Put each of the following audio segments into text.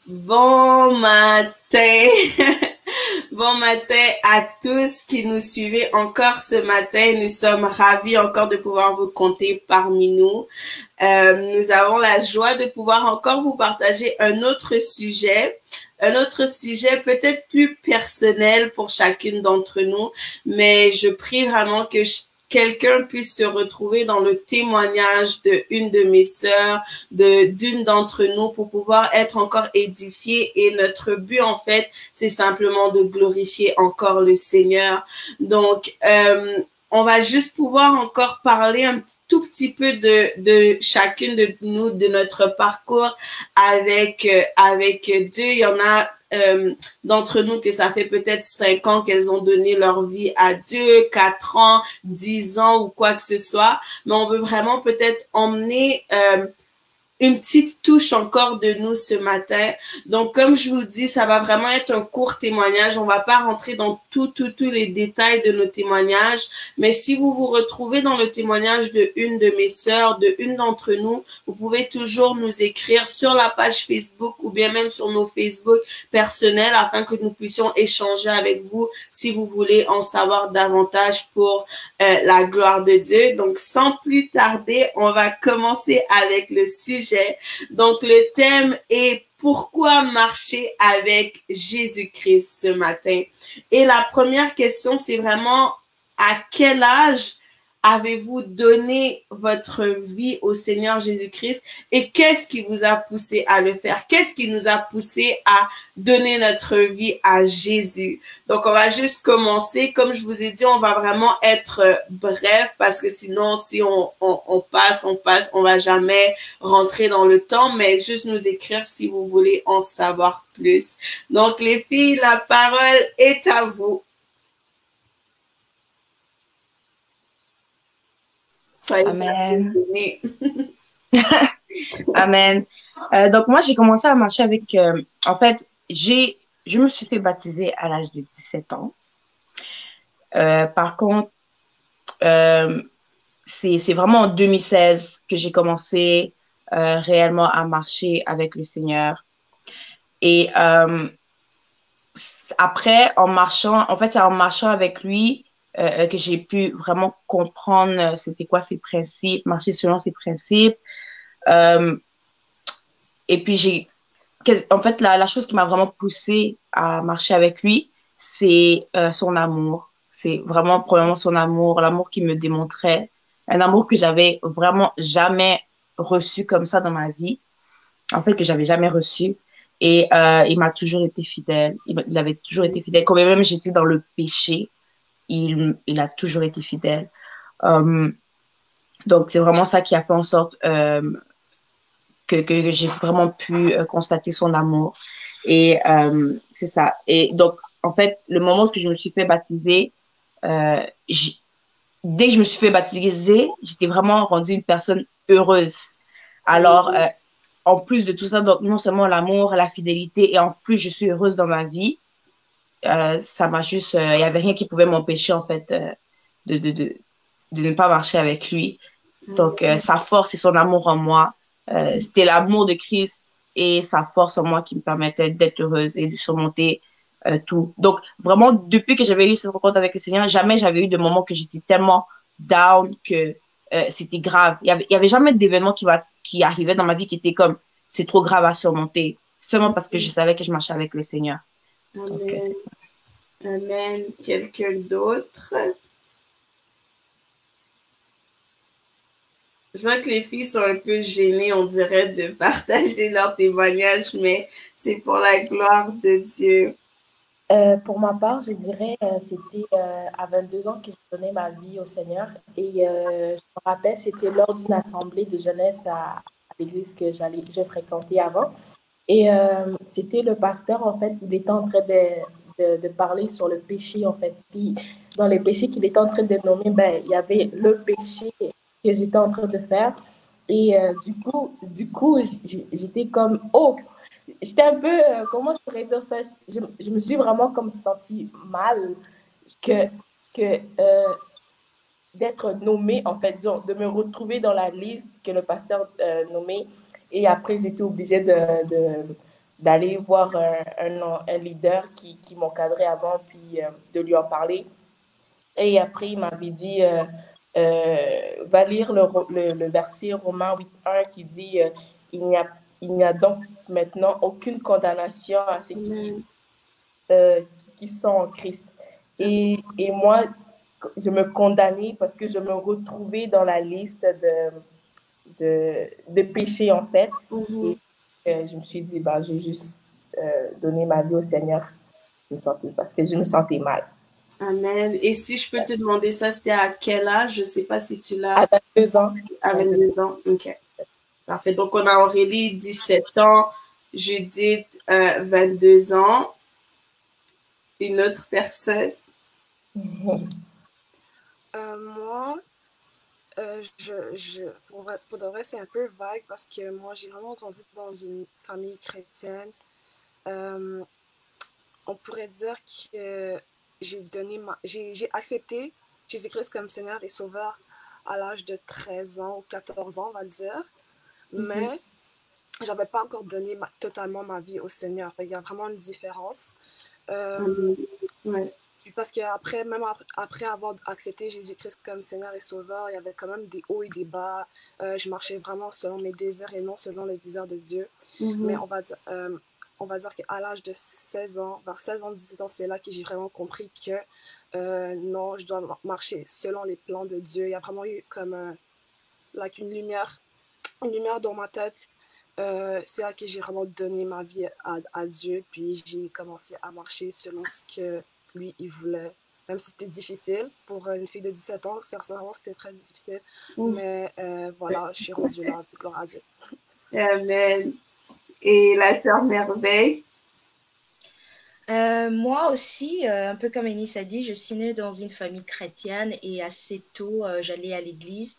Bon matin, bon matin à tous qui nous suivez encore ce matin. Nous sommes ravis encore de pouvoir vous compter parmi nous. Nous avons la joie de pouvoir encore vous partager un autre sujet peut-être plus personnel pour chacune d'entre nous, mais je prie vraiment que quelqu'un puisse se retrouver dans le témoignage de une de mes sœurs, d'une d'entre nous pour pouvoir être encore édifié. Et notre but, en fait, c'est simplement de glorifier encore le Seigneur. Donc, on va juste pouvoir encore parler un tout petit peu de chacune de nous, de notre parcours avec Dieu. Il y en a d'entre nous que ça fait peut-être 5 ans qu'elles ont donné leur vie à Dieu, 4 ans, 10 ans ou quoi que ce soit. Mais on veut vraiment peut-être emmener une petite touche encore de nous ce matin. Donc, comme je vous dis, ça va vraiment être un court témoignage. On va pas rentrer dans tous les détails de nos témoignages. Mais si vous vous retrouvez dans le témoignage de une de mes sœurs, de une d'entre nous, vous pouvez toujours nous écrire sur la page Facebook ou bien même sur nos Facebook personnels afin que nous puissions échanger avec vous si vous voulez en savoir davantage pour la gloire de Dieu. Donc, sans plus tarder, on va commencer avec le sujet. Donc, le thème est pourquoi marcher avec Jésus-Christ ce matin? Et la première question, c'est vraiment à quel âge avez-vous donné votre vie au Seigneur Jésus-Christ et qu'est-ce qui vous a poussé à le faire? Qu'est-ce qui nous a poussé à donner notre vie à Jésus? Donc, on va juste commencer. Comme je vous ai dit, on va vraiment être bref parce que sinon, si on passe, on va jamais rentrer dans le temps, mais juste nous écrire si vous voulez en savoir plus. Donc, les filles, la parole est à vous. Soyez Amen. bienvenus. Amen. Donc, moi, j'ai commencé à marcher avec... en fait, je me suis fait baptiser à l'âge de 17 ans. Par contre, euh, c'est vraiment en 2016 que j'ai commencé réellement à marcher avec le Seigneur. Et après, en fait, c'est en marchant avec lui que j'ai pu vraiment comprendre c'était quoi ses principes, marcher selon ses principes. Euh, et puis, en fait, la chose qui m'a vraiment poussée à marcher avec lui, c'est son amour. C'est vraiment, probablement, son amour, l'amour qu'il me démontrait. Un amour que j'avais vraiment jamais reçu comme ça dans ma vie. En fait, que j'avais jamais reçu. Et il m'a toujours été fidèle. Il avait toujours été fidèle. Quand même j'étais dans le péché, il a toujours été fidèle. Euh, donc, c'est vraiment ça qui a fait en sorte que j'ai vraiment pu constater son amour. Et c'est ça. Et donc, en fait, le moment où je me suis fait baptiser, euh, dès que je me suis fait baptiser, j'étais vraiment rendue une personne heureuse. Alors, en plus de tout ça, donc non seulement l'amour, la fidélité, et en plus, je suis heureuse dans ma vie, ça m'a juste... Il n'y avait rien qui pouvait m'empêcher, en fait, de, de, de, de ne pas marcher avec lui. Donc, sa force et son amour en moi, c'était l'amour de Christ et sa force en moi qui me permettait d'être heureuse et de surmonter tout. Donc, vraiment, depuis que j'avais eu cette rencontre avec le Seigneur, jamais j'avais eu de moment que j'étais tellement down que c'était grave. Il y avait jamais d'événement qui arrivait dans ma vie qui était comme, c'est trop grave à surmonter. Seulement parce que je savais que je marchais avec le Seigneur. Donc, Amen. Amen. Quelqu'un d'autre? Je vois que les filles sont un peu gênées, on dirait, de partager leur témoignage, mais c'est pour la gloire de Dieu. Pour ma part, je dirais c'était à 22 ans que j'ai donné ma vie au Seigneur. Et je me rappelle, c'était lors d'une assemblée de jeunesse à l'église que je fréquentais avant. Et c'était le pasteur, en fait, il était en train de parler sur le péché, en fait. Puis, dans les péchés qu'il était en train de nommer, ben, il y avait le péché que j'étais en train de faire. Et du coup, j'étais comme, oh, j'étais un peu, comment je pourrais dire ça? Je me suis vraiment comme sentie mal que, que d'être nommée, en fait, de me retrouver dans la liste que le pasteur nommait. Et après, j'étais obligée d'aller voir un leader qui m'encadrait avant, puis de lui en parler. Et après, il m'avait dit, va lire le verset Romains 8:1 qui dit, il n'y a donc maintenant aucune condamnation à ceux qui sont en Christ. Et moi, je me condamnais parce que je me retrouvais dans la liste de péchés, en fait. Et je me suis dit, bah, j'ai juste donné ma vie au Seigneur parce que je me sentais mal. Amen. Et si je peux te demander ça, c'était à quel âge? Je ne sais pas si tu l'as. À 22 ans. À 22 ans, ok. Parfait. Donc, on a Aurélie, 17 ans, Judith, 22 ans. Une autre personne? Moi, pour de vrai, c'est un peu vague parce que moi, j'ai vraiment grandi dans une famille chrétienne. On pourrait dire que j'ai accepté Jésus-Christ comme Seigneur et Sauveur à l'âge de 13 ans ou 14 ans, on va dire. Mais j'avais pas encore donné totalement ma vie au Seigneur. Il y a vraiment une différence. Parce qu'après, même après avoir accepté Jésus-Christ comme Seigneur et Sauveur, il y avait quand même des hauts et des bas. Je marchais vraiment selon mes désirs et non selon les désirs de Dieu. Mais on va dire qu'à l'âge de 16 ans, vers 16 ans, 17 ans, c'est là que j'ai vraiment compris que non, je dois marcher selon les plans de Dieu. Il y a vraiment eu comme une lumière dans ma tête. C'est là que j'ai vraiment donné ma vie à Dieu, puis j'ai commencé à marcher selon ce que lui, il voulait. Même si c'était difficile, pour une fille de 17 ans, sincèrement, c'était très difficile. Mais voilà, je suis rendue là, gloire à Dieu. Amen. Et la sœur Merveille? Moi aussi, un peu comme Eunice a dit, je suis née dans une famille chrétienne et assez tôt, j'allais à l'église.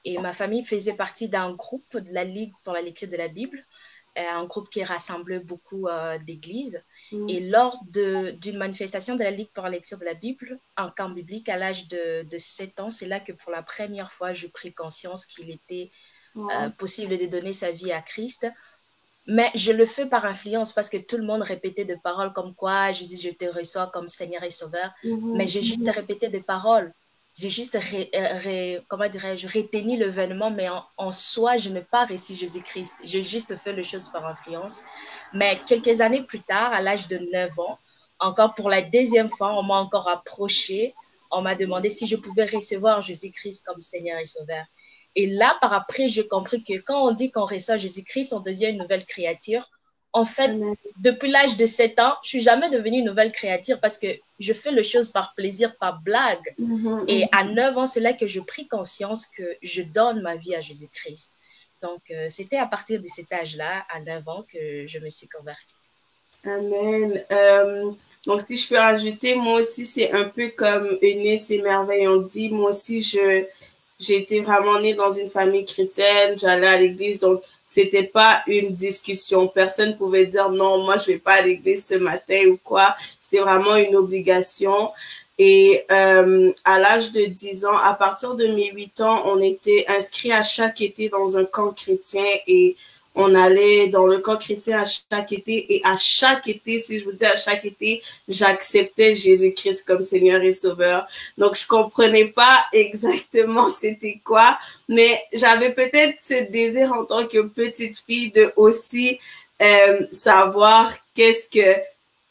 Et ma famille faisait partie d'un groupe de la Ligue pour la lecture de la Bible, un groupe qui rassemblait beaucoup d'églises. Et lors d'une manifestation de la Ligue pour la lecture de la Bible, en camp biblique, à l'âge de 7 ans, c'est là que pour la première fois, j'ai pris conscience qu'il était possible de donner sa vie à Christ. Mais je le fais par influence parce que tout le monde répétait des paroles comme quoi Jésus, je te reçois comme Seigneur et Sauveur. Mais j'ai juste répété des paroles. J'ai juste, comment dirais-je, retenu l'événement, mais en soi, je n'ai pas reçu Jésus-Christ. J'ai juste fait les choses par influence. Mais quelques années plus tard, à l'âge de 9 ans, encore pour la deuxième fois, on m'a encore approché. On m'a demandé si je pouvais recevoir Jésus-Christ comme Seigneur et Sauveur. Et là, par après, j'ai compris que quand on dit qu'on reçoit Jésus-Christ, on devient une nouvelle créature. En fait, depuis l'âge de 7 ans, je ne suis jamais devenue une nouvelle créature parce que je fais les choses par plaisir, par blague. Et à 9 ans, c'est là que je pris conscience que je donne ma vie à Jésus-Christ. Donc, c'était à partir de cet âge-là, à 9 ans, que je me suis convertie. Amen. Donc, si je peux rajouter, moi aussi, c'est un peu comme Eunice et Merveille ont dit. Moi aussi, j'ai été vraiment née dans une famille chrétienne. J'allais à l'église, donc c'était pas une discussion. Personne pouvait dire non, moi je vais pas à l'église ce matin ou quoi. C'était vraiment une obligation. Et à l'âge de 10 ans, à partir de mes 8 ans, on était inscrits à chaque été dans un camp chrétien et on allait dans le camp chrétien à chaque été. Et à chaque été, si je vous dis à chaque été, j'acceptais Jésus-Christ comme Seigneur et Sauveur. Donc, je comprenais pas exactement c'était quoi, mais j'avais peut-être ce désir en tant que petite fille de aussi savoir qu'est-ce que,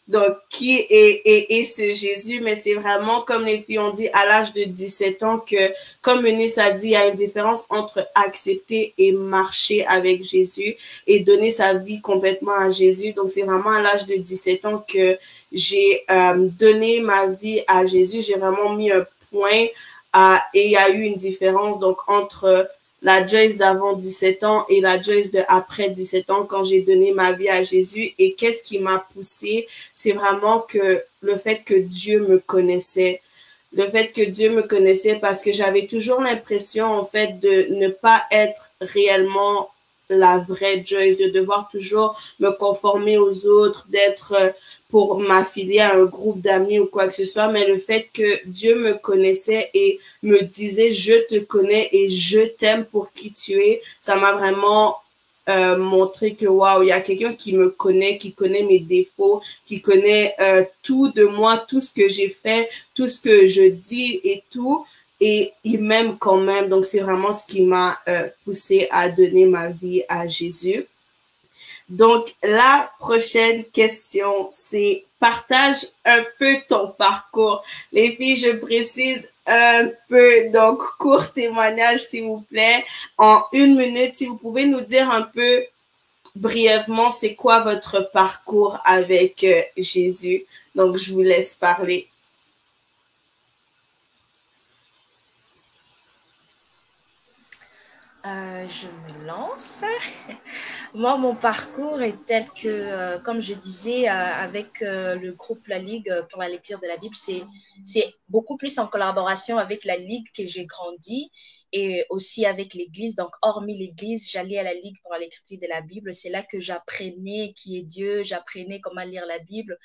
donc, qui est ce Jésus, mais c'est vraiment, comme les filles ont dit, à l'âge de 17 ans que, comme Eunice a dit, il y a une différence entre accepter et marcher avec Jésus et donner sa vie complètement à Jésus. Donc, c'est vraiment à l'âge de 17 ans que j'ai donné ma vie à Jésus. J'ai vraiment mis un point et il y a eu une différence, donc, entre la Joyce d'avant 17 ans et la Joyce de après 17 ans quand j'ai donné ma vie à Jésus. Et qu'est-ce qui m'a poussée? C'est vraiment que le fait que Dieu me connaissait. Le fait que Dieu me connaissait parce que j'avais toujours l'impression, en fait, de ne pas être réellement la vraie Joyce, de devoir toujours me conformer aux autres, d'être pour m'affilier à un groupe d'amis ou quoi que ce soit, mais le fait que Dieu me connaissait et me disait je te connais et je t'aime pour qui tu es, ça m'a vraiment montrer que waouh, il y a quelqu'un qui me connaît, qui connaît mes défauts, qui connaît tout de moi, tout ce que j'ai fait, tout ce que je dis et tout. Et il m'aime quand même. Donc, c'est vraiment ce qui m'a poussé à donner ma vie à Jésus. Donc, la prochaine question, c'est partage un peu ton parcours. Les filles, je précise un peu, donc court témoignage, s'il vous plaît. En 1 minute, si vous pouvez nous dire un peu brièvement, c'est quoi votre parcours avec Jésus. Donc, je vous laisse parler. Je me lance. Moi, mon parcours est tel que, comme je disais, avec le groupe La Ligue pour la lecture de la Bible, c'est beaucoup plus en collaboration avec la Ligue que j'ai grandi et aussi avec l'Église. Donc, hormis l'Église, j'allais à la Ligue pour la lecture de la Bible. C'est là que j'apprenais qui est Dieu, j'apprenais comment lire la Bible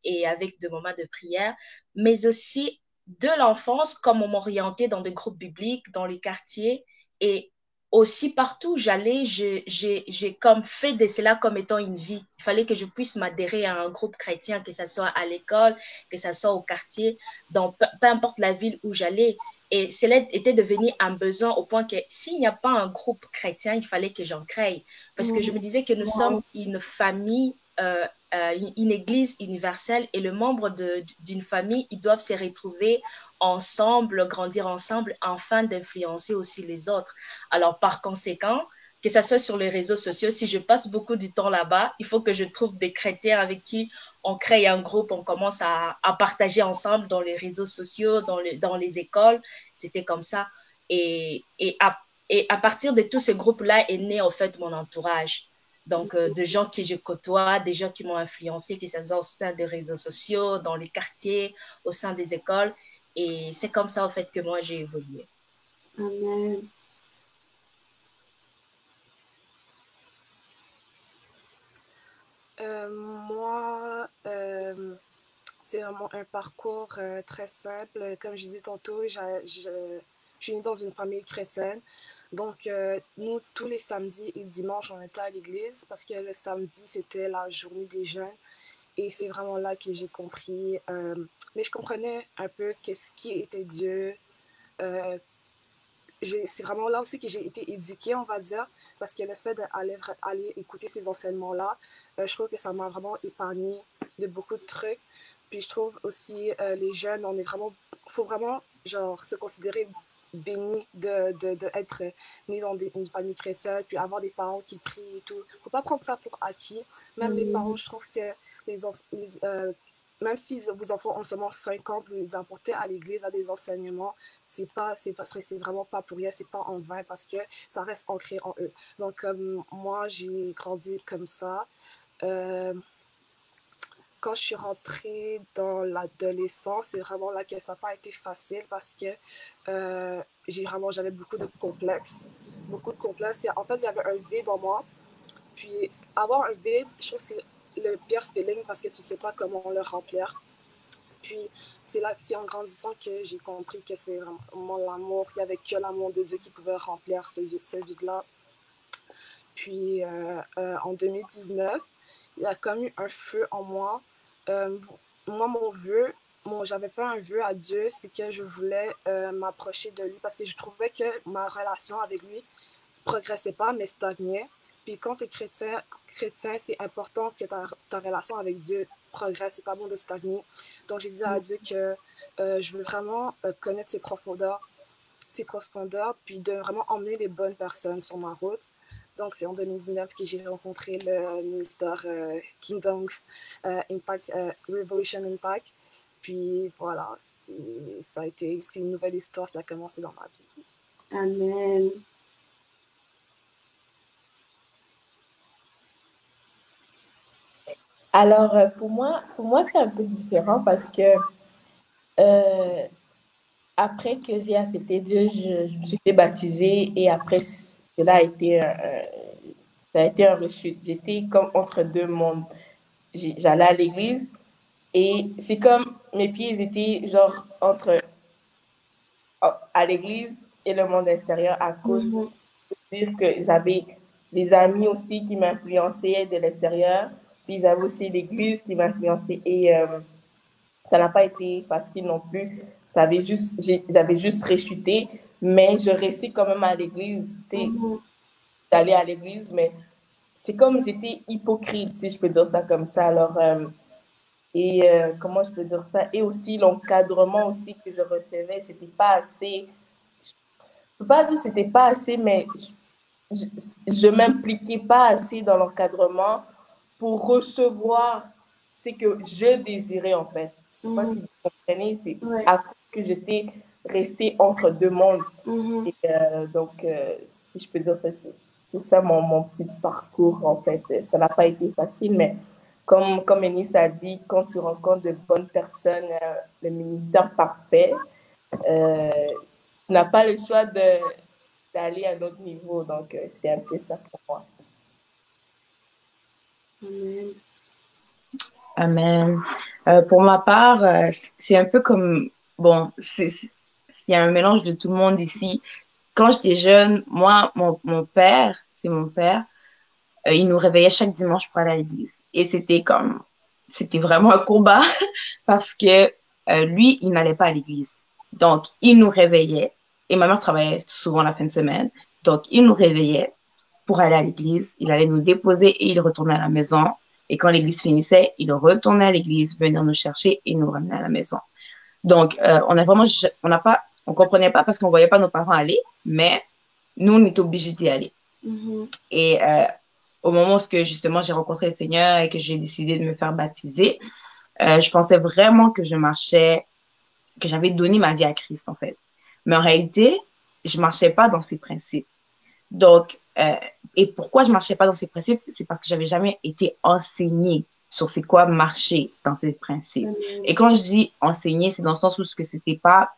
et avec des moments de prière, mais aussi de l'enfance, comme on m'orientait dans des groupes bibliques, dans les quartiers et aussi partout où j'allais, j'ai comme fait de cela comme étant une vie. Il fallait que je puisse m'adhérer à un groupe chrétien, que ce soit à l'école, que ce soit au quartier, dans peu importe la ville où j'allais. Et cela était devenu un besoin au point que s'il n'y a pas un groupe chrétien, il fallait que j'en crée. Parce que je me disais que nous sommes une famille, une église universelle et les membres d'une famille, ils doivent se retrouver ensemble, grandir ensemble, afin d'influencer aussi les autres. Alors, par conséquent, que ce soit sur les réseaux sociaux, si je passe beaucoup du temps là-bas, il faut que je trouve des chrétiens avec qui on crée un groupe, on commence à partager ensemble dans les réseaux sociaux, dans les écoles. C'était comme ça. Et à partir de tous ces groupes-là est né, en fait, mon entourage. Donc, de gens que je côtoie, des gens qui m'ont influencé, que ce soit au sein des réseaux sociaux, dans les quartiers, au sein des écoles. Et c'est comme ça, en fait, que moi, j'ai évolué. Amen. Moi, c'est vraiment un parcours très simple. Comme je disais tantôt, je suis née dans une famille chrétienne. Donc, nous, tous les samedis et dimanches, on était à l'église parce que le samedi, c'était la journée des jeunes. Et c'est vraiment là que j'ai compris. Mais je comprenais un peu qu'est-ce qui était Dieu. C'est vraiment là aussi que j'ai été éduquée, on va dire, parce que le fait d'aller écouter ces enseignements-là, je trouve que ça m'a vraiment épargné de beaucoup de trucs. Puis je trouve aussi, les jeunes, faut vraiment, genre, se considérer béni d'être né dans une famille chrétienne, puis avoir des parents qui prient et tout. Faut pas prendre ça pour acquis. Même les parents, je trouve que même si vos enfants ont seulement 5 ans, vous les apportez à l'église, à des enseignements, c'est vraiment pas pour rien, c'est pas en vain parce que ça reste ancré en eux. Donc, moi, j'ai grandi comme ça. Quand je suis rentrée dans l'adolescence, c'est vraiment là que ça n'a pas été facile parce que j'avais beaucoup de complexes. Beaucoup de complexes. En fait, il y avait un vide en moi. Puis, avoir un vide, je trouve que c'est le pire feeling parce que tu ne sais pas comment le remplir. Puis, c'est en grandissant que j'ai compris que c'est vraiment l'amour. Il n'y avait que l'amour de Dieu qui pouvait remplir ce vide-là. Puis, en 2019, il y a comme eu un feu en moi. Moi, j'avais fait un vœu à Dieu, c'est que je voulais m'approcher de lui parce que je trouvais que ma relation avec lui ne progressait pas, mais stagnait. Puis quand tu es chrétien, c'est important que ta relation avec Dieu progresse. C'est pas bon de stagner. Donc, j'ai dit à Dieu que je veux vraiment connaître ses profondeurs, puis de vraiment emmener les bonnes personnes sur ma route. Donc, c'est en 2019 que j'ai rencontré le ministère Kingdom Impact, Revolution Impact. Puis voilà, c'est une nouvelle histoire qui a commencé dans ma vie. Amen. Alors, pour moi c'est un peu différent parce que après que j'ai accepté Dieu, je me suis fait baptiser et après, cela a été ça a été un rechute. J'étais comme entre deux mondes. J'allais à l'église et c'est comme mes pieds étaient genre entre à l'église et le monde extérieur à cause de dire que j'avais des amis aussi qui m'influençaient de l'extérieur. Puis j'avais aussi l'église qui m'influençait. Et ça n'a pas été facile non plus. J'avais juste réchuté, mais je restais quand même à l'église. Tu sais, j'allais à l'église, mais c'est comme j'étais hypocrite, si je peux dire ça comme ça. Alors, comment je peux dire ça? Et aussi, l'encadrement aussi que je recevais, c'était pas assez. Je peux pas dire que c'était pas assez, mais je m'impliquais pas assez dans l'encadrement pour recevoir ce que je désirais, en fait. Je sais pas si vous comprenez, c'est à cause que j'étais restée entre deux mondes. Et donc, si je peux dire ça, c'est ça mon petit parcours, en fait. Ça n'a pas été facile, mais comme Eunice a dit, quand tu rencontres de bonnes personnes, le ministère parfait, tu n'as pas le choix d'aller à un autre niveau. Donc, c'est un peu ça pour moi. Amen. Amen. Pour ma part, c'est un peu comme, bon, il y a un mélange de tout le monde ici. Quand j'étais jeune, moi, mon père, c'est mon père, il nous réveillait chaque dimanche pour aller à l'église. Et c'était vraiment un combat parce que lui, il n'allait pas à l'église. Donc, il nous réveillait. Et ma mère travaillait souvent la fin de semaine. Donc, il nous réveillait pour aller à l'église. Il allait nous déposer et il retournait à la maison. Et quand l'église finissait, il retournait à l'église, venir nous chercher et nous ramener à la maison. Donc, on comprenait pas parce qu'on voyait pas nos parents aller, mais nous, on était obligés d'y aller. Et au moment où justement j'ai rencontré le Seigneur et que j'ai décidé de me faire baptiser, je pensais vraiment que que j'avais donné ma vie à Christ, en fait. Mais en réalité, je marchais pas dans ses principes. Donc, et pourquoi je marchais pas dans ces principes? C'est parce que j'avais jamais été enseignée sur c'est quoi marcher dans ces principes. Et quand je dis enseigner, c'est dans le sens où c'était pas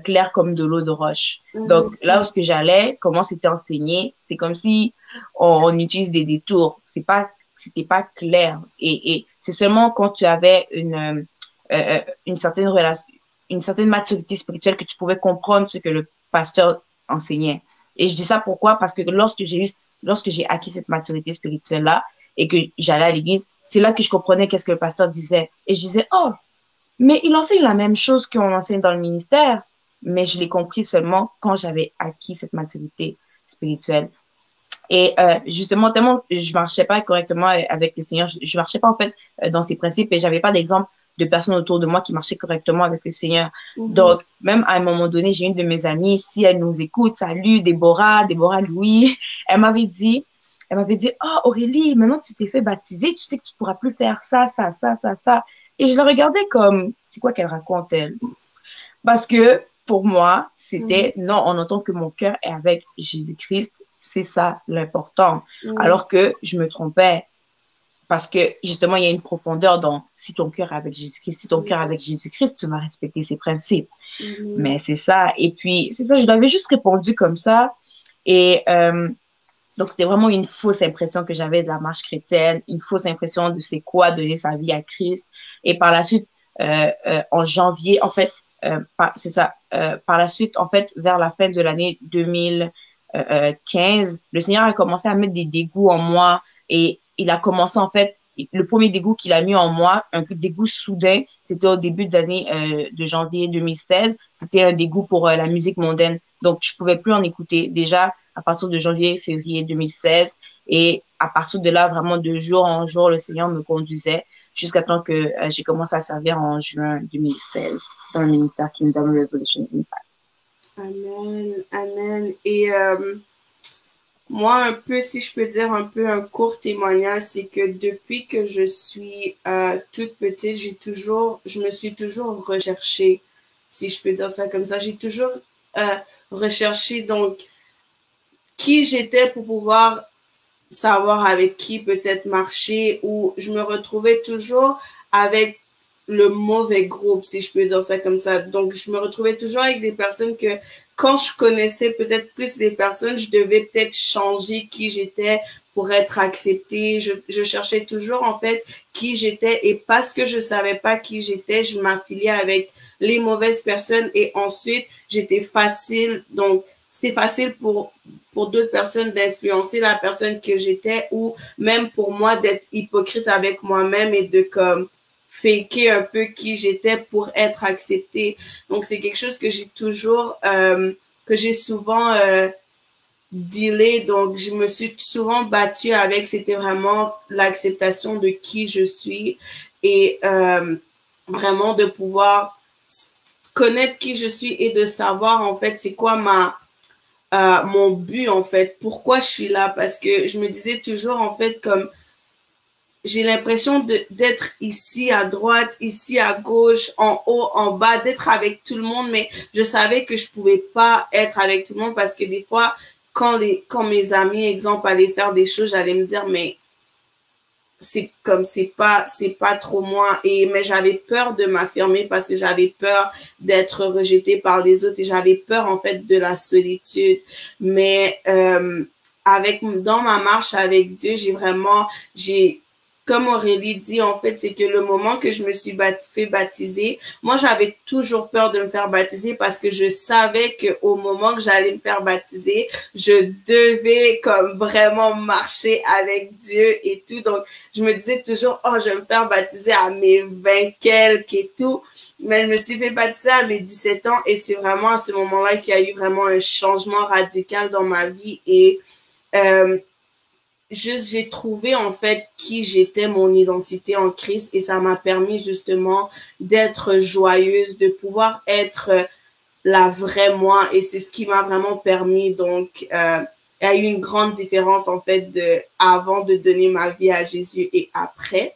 clair comme de l'eau de roche. Donc, là où j'allais, comment c'était enseigné, c'est comme si on utilise des détours. C'était pas clair. Et c'est seulement quand tu avais une certaine relation, une certaine maturité spirituelle que tu pouvais comprendre ce que le pasteur enseignait. Et je dis ça pourquoi? Parce que lorsque j'ai acquis cette maturité spirituelle-là et que j'allais à l'église, c'est là que je comprenais qu'est-ce que le pasteur disait. Et je disais, oh, mais il enseigne la même chose qu'on enseigne dans le ministère. Mais je l'ai compris seulement quand j'avais acquis cette maturité spirituelle. Et justement, tellement je marchais pas correctement avec le Seigneur, je marchais pas en fait dans ses principes et j'avais pas d'exemple de personnes autour de moi qui marchaient correctement avec le Seigneur. Donc, même à un moment donné, j'ai une de mes amies, si elle nous écoute, salut, Déborah Louis, elle m'avait dit, oh Aurélie, maintenant tu t'es fait baptiser, tu sais que tu pourras plus faire ça. Et je la regardais comme, c'est quoi qu'elle raconte, elle? Parce que pour moi, c'était, non, on entend que mon cœur est avec Jésus-Christ, c'est ça l'important. Alors que je me trompais. Parce que, justement, il y a une profondeur dans si ton cœur est avec Jésus-Christ, tu vas respecter ses principes. Mais c'est ça. Et puis, c'est ça, je lui avais juste répondu comme ça. Et donc, c'était vraiment une fausse impression que j'avais de la marche chrétienne, une fausse impression de c'est quoi donner sa vie à Christ. Et par la suite, en janvier, en fait, c'est ça, par la suite, en fait, vers la fin de l'année 2015, le Seigneur a commencé à mettre des dégoûts en moi et il a commencé, en fait, le premier dégoût qu'il a mis en moi, un dégoût soudain, c'était au début de l'année de janvier 2016. C'était un dégoût pour la musique mondaine. Donc, je pouvais plus en écouter. Déjà, à partir de janvier, février 2016. Et à partir de là, vraiment, de jour en jour, le Seigneur me conduisait jusqu'à temps que j'ai commencé à servir en juin 2016 dans le ministère Kingdom Revolution Impact. Amen, amen. Et moi, un peu, si je peux dire un peu un court témoignage, c'est que depuis que je suis toute petite, je me suis toujours recherchée, si je peux dire ça comme ça. J'ai toujours recherché donc qui j'étais pour pouvoir savoir avec qui peut-être marcher, ou je me retrouvais toujours avec le mauvais groupe, si je peux dire ça comme ça. Donc, je me retrouvais toujours avec des personnes que, quand je connaissais peut-être plus les personnes, je devais peut-être changer qui j'étais pour être acceptée. Je cherchais toujours, en fait, qui j'étais, et parce que je savais pas qui j'étais, je m'affiliais avec les mauvaises personnes, et ensuite, j'étais facile, donc, c'était facile pour d'autres personnes d'influencer la personne que j'étais ou même pour moi d'être hypocrite avec moi-même et de comme faker un peu qui j'étais pour être acceptée. Donc, c'est quelque chose que j'ai toujours, que j'ai souvent dealé. Donc, je me suis souvent battue avec, c'était vraiment l'acceptation de qui je suis et vraiment de pouvoir connaître qui je suis et de savoir en fait c'est quoi mon but en fait, pourquoi je suis là, parce que je me disais toujours en fait comme j'ai l'impression d'être ici à droite, ici à gauche, en haut, en bas, d'être avec tout le monde, mais je savais que je pouvais pas être avec tout le monde parce que des fois quand mes amis exemple allaient faire des choses, j'allais me dire mais c'est comme c'est pas trop moi mais j'avais peur de m'affirmer parce que j'avais peur d'être rejetée par les autres et j'avais peur en fait de la solitude, mais dans ma marche avec Dieu j'ai comme Aurélie dit, en fait, c'est que le moment que je me suis fait baptiser, moi, j'avais toujours peur de me faire baptiser parce que je savais qu'au moment que j'allais me faire baptiser, je devais comme vraiment marcher avec Dieu et tout. Donc, je me disais toujours, oh, je vais me faire baptiser à mes 20 quelques et tout. Mais je me suis fait baptiser à mes 17 ans et c'est vraiment à ce moment-là qu'il y a eu vraiment un changement radical dans ma vie et j'ai trouvé en fait qui j'étais, mon identité en Christ et ça m'a permis justement d'être joyeuse, de pouvoir être la vraie moi et c'est ce qui m'a vraiment permis. Donc, il y a eu une grande différence en fait avant de donner ma vie à Jésus et après.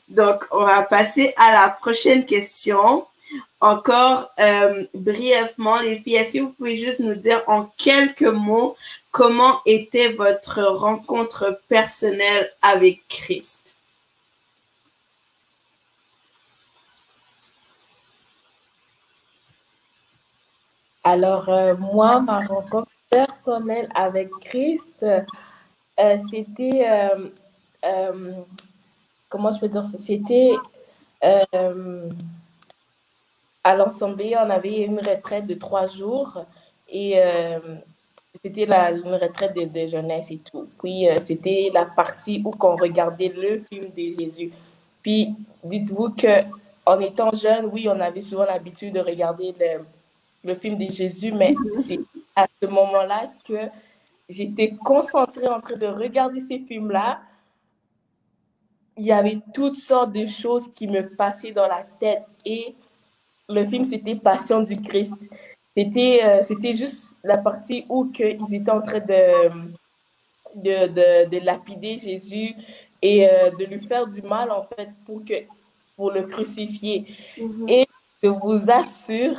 Donc, on va passer à la prochaine question. Encore brièvement, les filles, est-ce que vous pouvez juste nous dire en quelques mots comment était votre rencontre personnelle avec Christ? Alors, moi, ma rencontre personnelle avec Christ, c'était, comment je peux dire ça? C'était à l'Assemblée, on avait une retraite de 3 jours et c'était une retraite de jeunesse et tout. Puis, c'était la partie où on regardait le film de Jésus. Puis, dites-vous qu'en étant jeune, oui, on avait souvent l'habitude de regarder le film de Jésus, mais c'est à ce moment-là que j'étais concentrée en train de regarder ces films-là. Il y avait toutes sortes de choses qui me passaient dans la tête et le film, c'était Passion du Christ. C'était juste la partie où ils étaient en train de lapider Jésus et de lui faire du mal, en fait, pour le crucifier. Et je vous assure,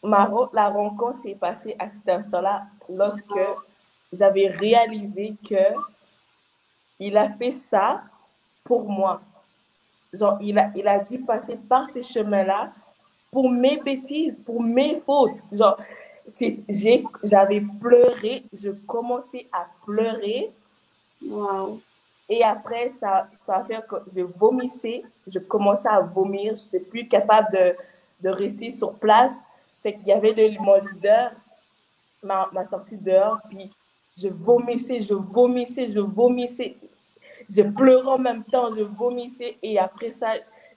la rencontre s'est passée à cet instant-là lorsque j'avais réalisé qu'il a fait ça pour moi. Genre, il a dû passer par ces chemins-là pour mes bêtises, pour mes fautes. Genre, j'avais pleuré, je commençais à pleurer. Wow. Et après, ça a fait que je vomissais, je commençais à vomir, je ne suis plus capable de rester sur place. Fait qu'il y avait mon leader m'a sorti dehors, puis je vomissais. Je pleurais en même temps, je vomissais. Et après ça,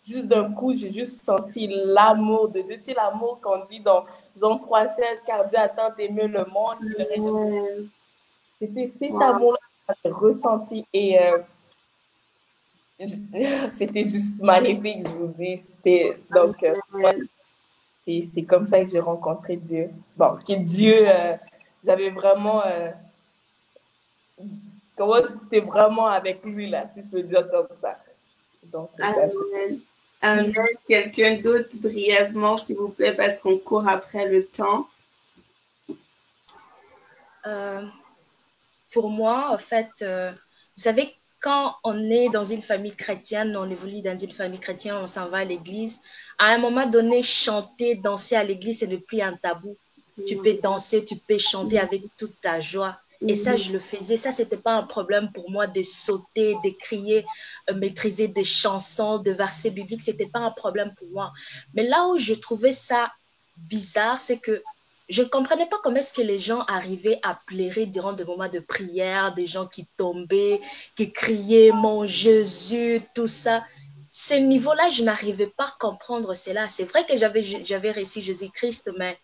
juste d'un coup, j'ai juste senti l'amour de Dieu. Tu sais, l'amour qu'on dit dans Jean 3,16, car Dieu a tant aimé le monde. C'était cet amour-là que j'ai ressenti. Et c'était juste magnifique, je vous dis. Donc, c'est comme ça que j'ai rencontré Dieu. Bon, que Dieu, j'avais vraiment... comment j'étais vraiment avec lui, là, si je peux dire comme ça. Donc, Amen. Quelqu'un d'autre, brièvement, s'il vous plaît, parce qu'on court après le temps. Pour moi, en fait, vous savez, quand on est dans une famille chrétienne, on évolue dans une famille chrétienne, on s'en va à l'église. À un moment donné, chanter, danser à l'église, ce n'est plus un tabou. Tu peux danser, tu peux chanter avec toute ta joie. Et ça, je le faisais. Ça, c'était pas un problème pour moi de sauter, de crier, maîtriser des chansons, de versets bibliques. C'était pas un problème pour moi. Mais là où je trouvais ça bizarre, c'est que je ne comprenais pas comment est-ce que les gens arrivaient à pleurer durant des moments de prière, des gens qui tombaient, qui criaient, mon Jésus, tout ça. Ce niveau-là, je n'arrivais pas à comprendre cela. C'est vrai que j'avais réussi Jésus-Christ, mais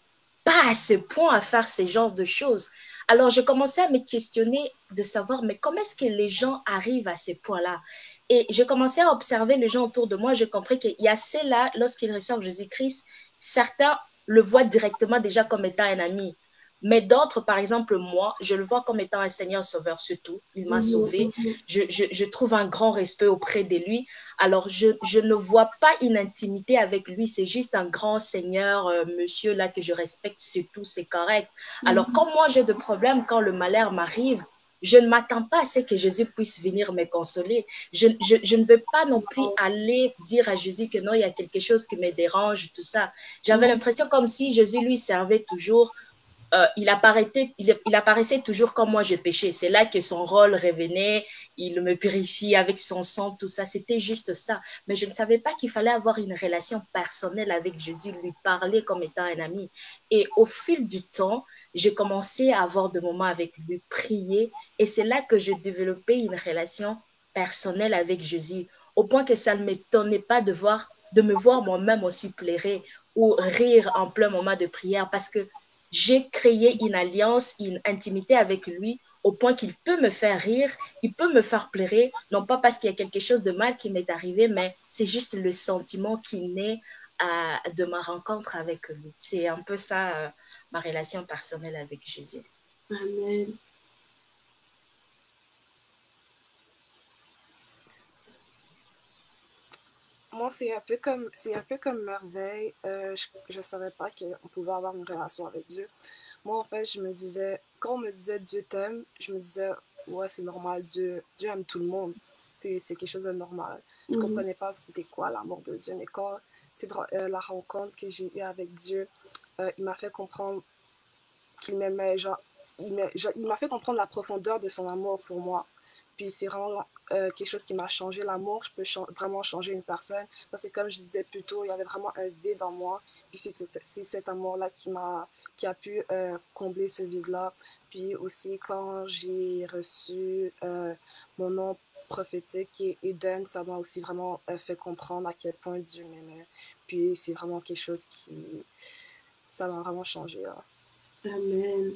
pas à ce point à faire ce genre de choses. Alors, je commençais à me questionner de savoir, mais comment est-ce que les gens arrivent à ce point-là? Et je commençais à observer les gens autour de moi. Je compris qu'il y a ceux-là, lorsqu'ils reçoivent Jésus-Christ, certains le voient directement déjà comme étant un ami. Mais d'autres, par exemple, moi, je le vois comme étant un Seigneur sauveur surtout. Il m'a sauvé. Je trouve un grand respect auprès de lui. Alors, je ne vois pas une intimité avec lui. C'est juste un grand Seigneur, monsieur là que je respecte, c'est tout, c'est correct. Alors, quand moi j'ai des problèmes, quand le malheur m'arrive, je ne m'attends pas à ce que Jésus puisse venir me consoler. Je ne veux pas non plus aller dire à Jésus que non, il y a quelque chose qui me dérange, tout ça. J'avais l'impression comme si Jésus lui servait toujours. Il apparaissait toujours comme moi je péchais. C'est là que son rôle revenait, il me purifie avec son sang, tout ça. C'était juste ça. Mais je ne savais pas qu'il fallait avoir une relation personnelle avec Jésus, lui parler comme étant un ami. Et au fil du temps, j'ai commencé à avoir des moments avec lui, prier. Et c'est là que j'ai développé une relation personnelle avec Jésus, au point que ça ne m'étonnait pas de me voir moi-même aussi pleurer ou rire en plein moment de prière, parce que j'ai créé une alliance, une intimité avec lui, au point qu'il peut me faire rire, il peut me faire pleurer, non pas parce qu'il y a quelque chose de mal qui m'est arrivé, mais c'est juste le sentiment qui naît de ma rencontre avec lui. C'est un peu ça, ma relation personnelle avec Jésus. Amen. Moi, c'est un peu comme Merveille. Je savais pas qu'on pouvait avoir une relation avec Dieu. Moi, en fait, je me disais, quand on me disait Dieu t'aime, je me disais, ouais, c'est normal, Dieu aime tout le monde. C'est quelque chose de normal. Je comprenais pas c'était quoi l'amour de Dieu, mais quand c'est la rencontre que j'ai eue avec Dieu, il m'a fait comprendre qu'il m'aimait, genre, il m'a fait comprendre la profondeur de son amour pour moi. Puis c'est vraiment quelque chose qui m'a changé. L'amour, je peux vraiment changer une personne. Parce que comme je disais plus tôt, il y avait vraiment un vide en moi. Puis c'est cet amour-là qui a pu combler ce vide-là. Puis aussi, quand j'ai reçu mon nom prophétique qui est Eden, ça m'a aussi vraiment fait comprendre à quel point Dieu m'aimait. Puis c'est vraiment quelque chose ça m'a vraiment changé. Là. Amen.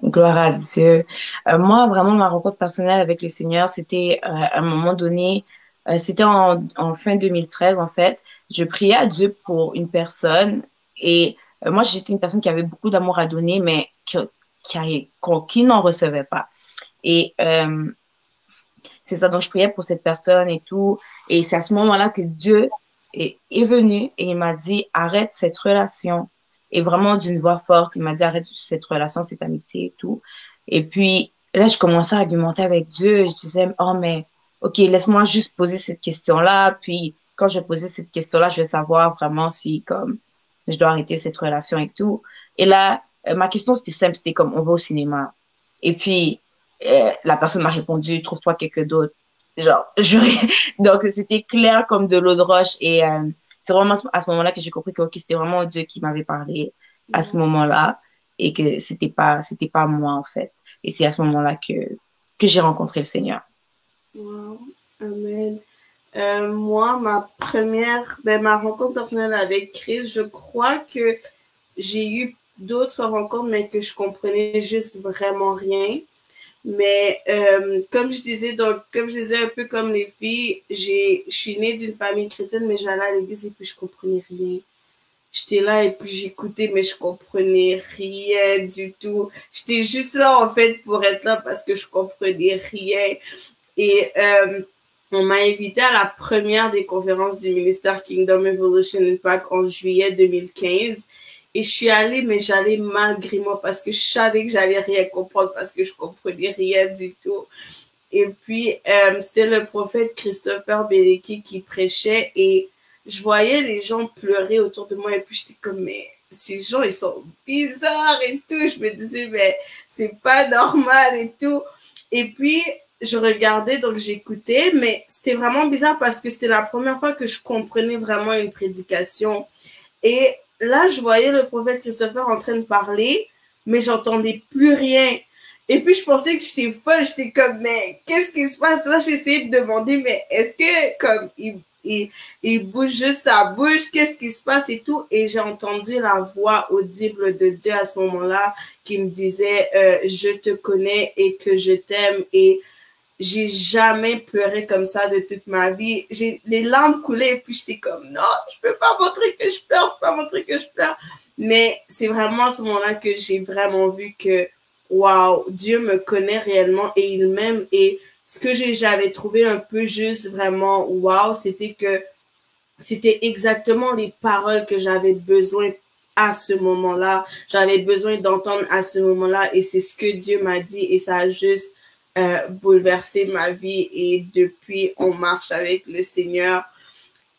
Gloire à Dieu. Moi, vraiment, ma rencontre personnelle avec le Seigneur, c'était à un moment donné, c'était en fin 2013, en fait. Je priais à Dieu pour une personne et moi, j'étais une personne qui avait beaucoup d'amour à donner, mais qui n'en recevait pas. Et c'est ça, donc je priais pour cette personne et tout. Et c'est à ce moment-là que Dieu est venu et il m'a dit, arrête cette relation. Et vraiment d'une voix forte, il m'a dit, arrête cette relation, cette amitié et tout. Et puis là, je commençais à argumenter avec Dieu. Je disais, oh, mais ok, laisse-moi juste poser cette question-là. Puis quand je posais cette question-là, je vais savoir vraiment si comme je dois arrêter cette relation et tout. Et là, ma question, c'était simple, c'était comme, on va au cinéma. Et puis, la personne m'a répondu, trouve-toi quelqu'un d'autre. Genre, donc c'était clair comme de l'eau de roche. Et c'est vraiment à ce moment-là que j'ai compris que okay, c'était vraiment Dieu qui m'avait parlé à ce moment-là et que c'était pas moi en fait. Et c'est à ce moment-là que j'ai rencontré le Seigneur. Wow. Amen. Moi, ma rencontre personnelle avec Christ, je crois que j'ai eu d'autres rencontres, mais que je comprenais juste vraiment rien. Mais comme je disais un peu comme les filles, je suis née d'une famille chrétienne, mais j'allais à l'église et puis je comprenais rien. J'étais là et puis j'écoutais, mais je comprenais rien du tout. J'étais juste là en fait pour être là parce que je comprenais rien. Et on m'a invité à la première des conférences du ministère Kingdom Evolution Impact en juillet 2015. Et je suis allée, mais j'allais malgré moi parce que je savais que j'allais rien comprendre parce que je comprenais rien du tout. Et puis, c'était le prophète Christopher Beleki qui prêchait et je voyais les gens pleurer autour de moi et puis j'étais comme, mais ces gens, ils sont bizarres et tout. Je me disais, mais c'est pas normal et tout. Et puis, je regardais, donc j'écoutais, mais c'était vraiment bizarre parce que c'était la première fois que je comprenais vraiment une prédication. Et là, je voyais le prophète Christopher en train de parler, mais j'entendais plus rien. Et puis, je pensais que j'étais folle. J'étais comme, mais qu'est-ce qui se passe? Là, j'ai essayé de demander, mais est-ce que, comme, il bouge juste sa bouche? Qu'est-ce qui se passe et tout? Et j'ai entendu la voix audible de Dieu à ce moment-là qui me disait, je te connais et que je t'aime. Et j'ai jamais pleuré comme ça de toute ma vie. Les larmes coulaient et puis j'étais comme, non, je peux pas montrer que je pleure, je peux pas montrer que je pleure. Mais c'est vraiment à ce moment-là que j'ai vraiment vu que, waouh, Dieu me connaît réellement et il m'aime. Et ce que j'avais trouvé un peu juste vraiment waouh, c'était que c'était exactement les paroles que j'avais besoin à ce moment-là. J'avais besoin d'entendre à ce moment-là et c'est ce que Dieu m'a dit et ça a juste bouleversé ma vie et depuis, on marche avec le Seigneur.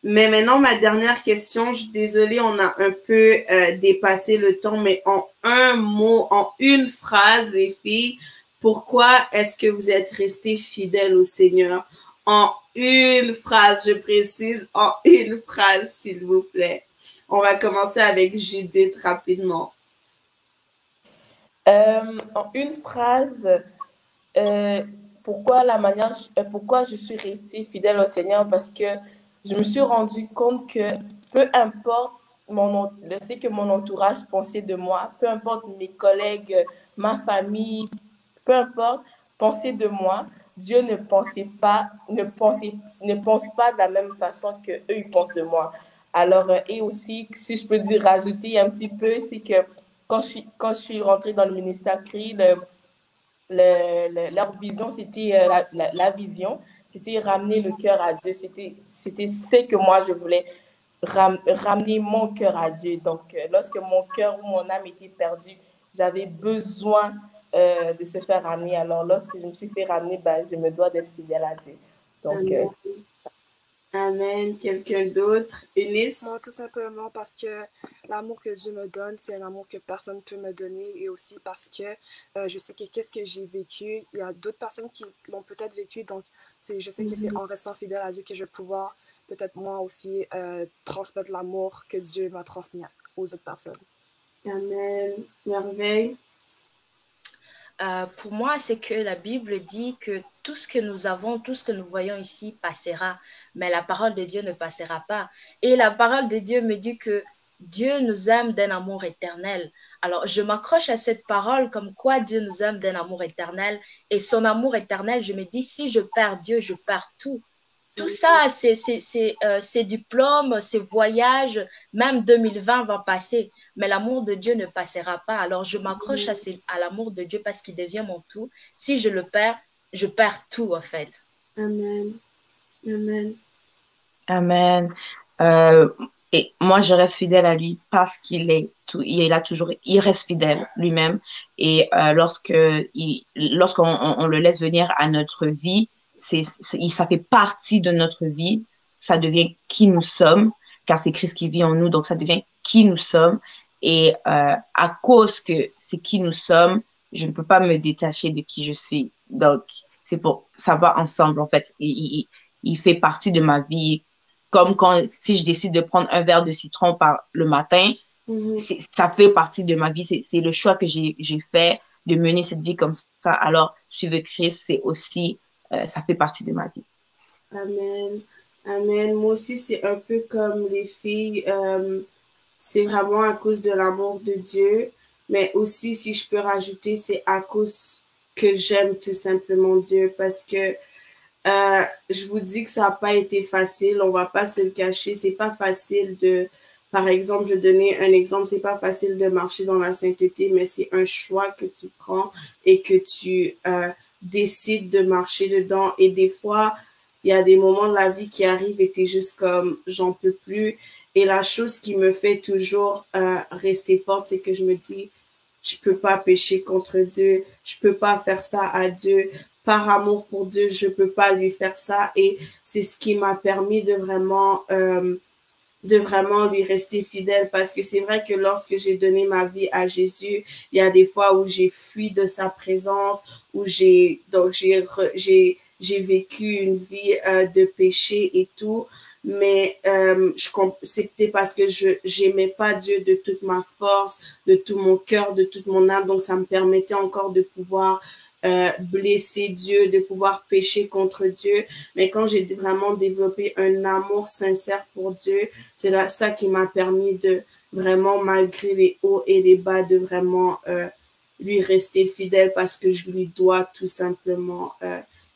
Mais maintenant, ma dernière question, je suis désolée, on a un peu dépassé le temps, mais en un mot, en une phrase, les filles, pourquoi est-ce que vous êtes restées fidèles au Seigneur? En une phrase, je précise, en une phrase, s'il vous plaît. On va commencer avec Judith rapidement. En une phrase, pourquoi je suis restée fidèle au Seigneur? Parce que je me suis rendu compte que peu importe ce que mon entourage pensait de moi, peu importe mes collègues, ma famille, peu importe, penser de moi, Dieu ne pense pas de la même façon que eux ils pensent de moi. Alors, et aussi, si je peux dire, rajouter un petit peu, c'est que quand je suis rentrée dans le ministère CRI, leur vision, c'était la vision, c'était ramener le cœur à Dieu. C'était ce que moi, je voulais, ramener mon cœur à Dieu. Donc, lorsque mon cœur ou mon âme était perdue, j'avais besoin de se faire ramener. Alors, lorsque je me suis fait ramener, ben, je me dois d'être fidèle à Dieu. Donc, Amen. Quelqu'un d'autre? Eunice? Moi, tout simplement parce que l'amour que Dieu me donne, c'est un amour que personne ne peut me donner et aussi parce que je sais que qu'est-ce que j'ai vécu, il y a d'autres personnes qui l'ont peut-être vécu, donc je sais que c'est en restant fidèle à Dieu que je vais pouvoir peut-être moi aussi transmettre l'amour que Dieu m'a transmis aux autres personnes. Amen. Merveille. Pour moi, c'est que la Bible dit que tout ce que nous avons, tout ce que nous voyons ici passera, mais la parole de Dieu ne passera pas. Et la parole de Dieu me dit que Dieu nous aime d'un amour éternel. Alors, je m'accroche à cette parole comme quoi Dieu nous aime d'un amour éternel. Et son amour éternel, je me dis, si je perds Dieu, je perds tout. Tout ça, ces diplômes, ces voyages, même 2020 va passer, mais l'amour de Dieu ne passera pas. Alors, je m'accroche à l'amour de Dieu parce qu'il devient mon tout. Si je le perds, je perds tout, en fait. Amen. Amen. Amen. Et moi, je reste fidèle à lui parce qu'il est tout, il reste fidèle lui-même. Et lorsqu'on le laisse venir à notre vie, ça fait partie de notre vie. Ça devient qui nous sommes, car c'est Christ qui vit en nous, donc ça devient qui nous sommes. Et à cause que c'est qui nous sommes, je ne peux pas me détacher de qui je suis. Donc, c'est pour ça va ensemble, en fait. Il fait partie de ma vie. Comme si je décide de prendre un verre de citron le matin, ça fait partie de ma vie. C'est le choix que j'ai fait de mener cette vie comme ça. Alors, suivre Christ, c'est aussi, ça fait partie de ma vie. Amen. Amen. Moi aussi, c'est un peu comme les filles. C'est vraiment à cause de l'amour de Dieu. Mais aussi, si je peux rajouter, c'est à cause que j'aime tout simplement Dieu. Parce que je vous dis que ça n'a pas été facile, on va pas se le cacher, c'est pas facile par exemple, je donnais un exemple, c'est pas facile de marcher dans la sainteté, mais c'est un choix que tu prends et que tu décides de marcher dedans. Et des fois, il y a des moments de la vie qui arrivent et t'es juste comme, j'en peux plus. Et la chose qui me fait toujours rester forte, c'est que je me dis, je peux pas pécher contre Dieu, je peux pas faire ça à Dieu. Par amour pour Dieu, je peux pas lui faire ça. Et c'est ce qui m'a permis de vraiment lui rester fidèle. Parce que c'est vrai que lorsque j'ai donné ma vie à Jésus, il y a des fois où j'ai fui de sa présence, où j'ai vécu une vie de péché et tout. mais c'était parce que j'aimais pas Dieu de toute ma force, de tout mon cœur, de toute mon âme. Donc, ça me permettait encore de pouvoir blesser Dieu, de pouvoir pécher contre Dieu. Mais quand j'ai vraiment développé un amour sincère pour Dieu, c'est là ça qui m'a permis de vraiment, malgré les hauts et les bas, de vraiment lui rester fidèle parce que je lui dois tout simplement.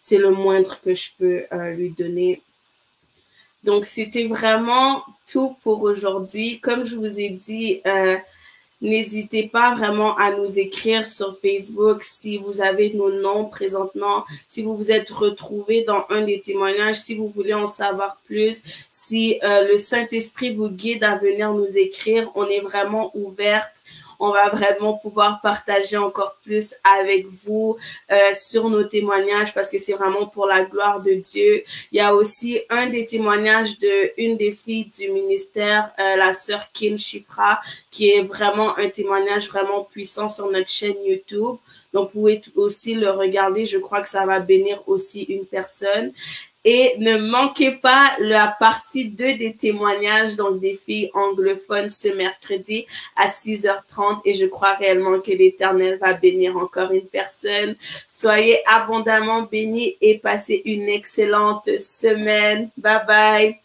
C'est le moindre que je peux lui donner. Donc, c'était vraiment tout pour aujourd'hui. Comme je vous ai dit, n'hésitez pas vraiment à nous écrire sur Facebook si vous avez nos noms présentement, si vous vous êtes retrouvés dans un des témoignages, si vous voulez en savoir plus, si le Saint-Esprit vous guide à venir nous écrire. On est vraiment ouverte. On va vraiment pouvoir partager encore plus avec vous sur nos témoignages parce que c'est vraiment pour la gloire de Dieu. Il y a aussi un des témoignages de une des filles du ministère, la sœur Kim Shifra, qui est vraiment un témoignage vraiment puissant sur notre chaîne YouTube. Donc, vous pouvez aussi le regarder. Je crois que ça va bénir aussi une personne. Et ne manquez pas la partie 2 des témoignages, donc des filles anglophones ce mercredi à 6h30. Et je crois réellement que l'Éternel va bénir encore une personne. Soyez abondamment bénis et passez une excellente semaine. Bye bye.